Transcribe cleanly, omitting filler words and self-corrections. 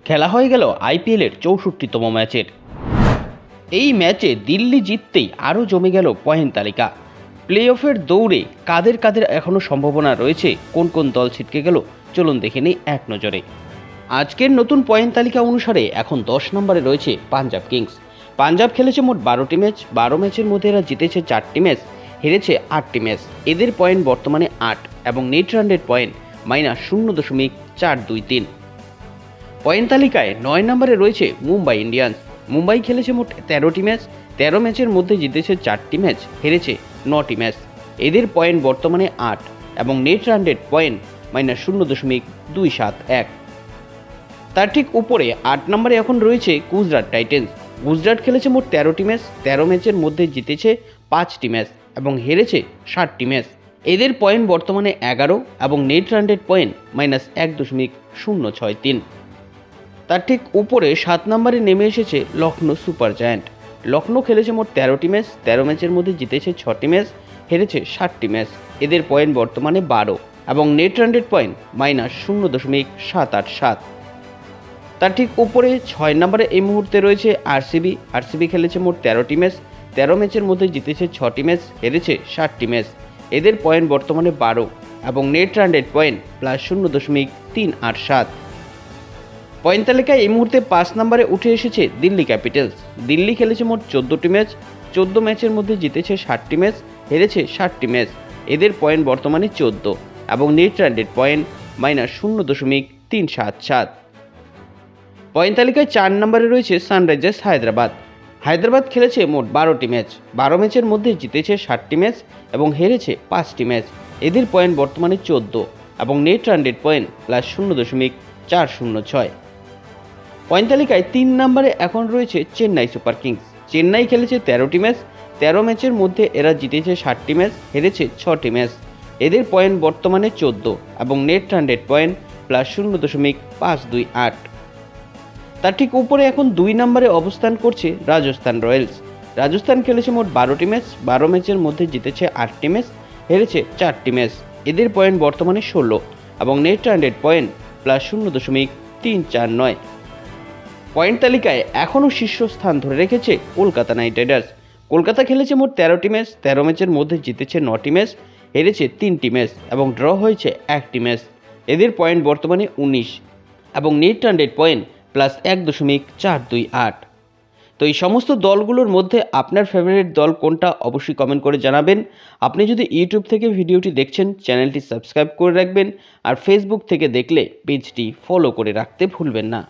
খেলা হয়ে গেল আইপিএলের 64তম ম্যাচের। এই ম্যাচে দিল্লি জিততেই আরও জমে গেল পয়েন্ট তালিকা। প্লে অফের দৌড়ে কাদের কাদের এখনও সম্ভাবনা রয়েছে, কোন কোন দল ছিটকে গেল, চলুন দেখে নিই এক নজরে। আজকের নতুন পয়েন্ট তালিকা অনুসারে এখন 10 নম্বরে রয়েছে পাঞ্জাব কিংস। পাঞ্জাব খেলেছে মোট 12টি ম্যাচ, 12 ম্যাচের মধ্যে এরা জিতেছে 4টি ম্যাচ, হেরেছে 8টি ম্যাচ। এদের পয়েন্ট বর্তমানে 8 এবং net run rate point -0.423। Point তালিকায় 9 নম্বরে রয়েছে মুম্বাই ইন্ডিয়ান্স। মুম্বাই খেলেছে মোট 13টি ম্যাচ, 13 ম্যাচের মধ্যে জিতেছে 4টি ম্যাচ, হেরেছে 9টি ম্যাচ। এদের পয়েন্ট বর্তমানে 8 এবং নেট রান রেট পয়েন্ট -0.271। তার ঠিক উপরে 8 নম্বরে এখন রয়েছে গুজরাট টাইটেন্স। গুজরাট খেলেছে মোট 13টি ম্যাচ, 13 ম্যাচের মধ্যে জিতেছে 5টি ম্যাচ এবং হেরেছে 7টি ম্যাচ। এদের পয়েন্ট বর্তমানে 11 এবং নেট রান রেট পয়েন্ট -1.063। তার ঠিক উপরে 7 নম্বরে নেমে এসেছে লখনৌ সুপার জায়ান্ট। লখনৌ খেলেছে মোট 13টি ম্যাচ, 13 ম্যাচের মধ্যে জিতেছে 6টি ম্যাচ, হেরেছে 7টি ম্যাচ। এদের পয়েন্ট বর্তমানে 12 এবং নেট রান রেট পয়েন্ট -0.787। তার ঠিক উপরে 6 নম্বরে এই মুহূর্তে রয়েছে আরসিবি। আরসিবি খেলেছে মোট 13টি ম্যাচ, 13 ম্যাচের মধ্যে জিতেছে 6টি ম্যাচ, হেরেছে 7টি ম্যাচ। এদের পয়েন্ট বর্তমানে 12 এবং net run rate point +0.387। Point তালিকায় এই মুহূর্তে 5 নম্বরে উঠে এসেছে দিল্লি ক্যাপিটালস। দিল্লি খেলেছে মোট 14টি ম্যাচ, 14 ম্যাচের মধ্যে জিতেছে 7টি ম্যাচ, হেরেছে 7টি ম্যাচ। এদের পয়েন্ট বর্তমানে 14 এবং net run rate point -0.377। Point তালিকায় 4 নম্বরে রয়েছে সানরাইজার্স হায়দ্রাবাদ। হায়দ্রাবাদ খেলেছে মোট 12টি ম্যাচ, 12 ম্যাচের মধ্যে জিতেছে 7টি ম্যাচ এবং হেরেছে 5টি ম্যাচ। এদের পয়েন্ট বর্তমানে 14 এবং net run rate point +0.406। Point তালিকায় 3 নম্বরে এখন রয়েছে চেন্নাই সুপার কিংস। চেন্নাই খেলেছে 13টি ম্যাচ, 13 ম্যাচের মধ্যে এরা জিতেছে 7টি ম্যাচ, হেরেছে 6টি ম্যাচ। এদের পয়েন্ট বর্তমানে 14 এবং নেট রান রেট পয়েন্ট +0.528। তার ঠিক উপরে এখন 2 নম্বরে অবস্থান করছে রাজস্থান রয়্যালস। রাজস্থান খেলেছে মোট 12টি ম্যাচ, 12 ম্যাচের মধ্যে জিতেছে 8টি ম্যাচ, হেরেছে 4টি ম্যাচ। এদের পয়েন্ট বর্তমানে 16 এবং net run rate point +0.349। Point তালিকায় এখনও শীর্ষস্থান ধরে রেখেছে কলকাতা নাইট রাইডার্স। কলকাতা খেলেছে মোট 13টি ম্যাচ, 13 ম্যাচের মধ্যে জিতেছে 9টি ম্যাচ, হেরেছে 3টি ম্যাচ এবং ড্র হয়েছে 1টি ম্যাচ। এদের পয়েন্ট বর্তমানে 19 এবং নেট রান রেট পয়েন্ট +1.428। তো এই সমস্ত দলগুলোর মধ্যে আপনার ফেভারিট দল কোনটা অবশ্যই কমেন্ট করে জানাবেন। আপনি যদি ইউটিউব থেকে ভিডিওটি দেখছেন, চ্যানেলটি সাবস্ক্রাইব করে রাখবেন, আর ফেসবুক থেকে দেখলে পেজটি ফলো করে রাখতে ভুলবেন না।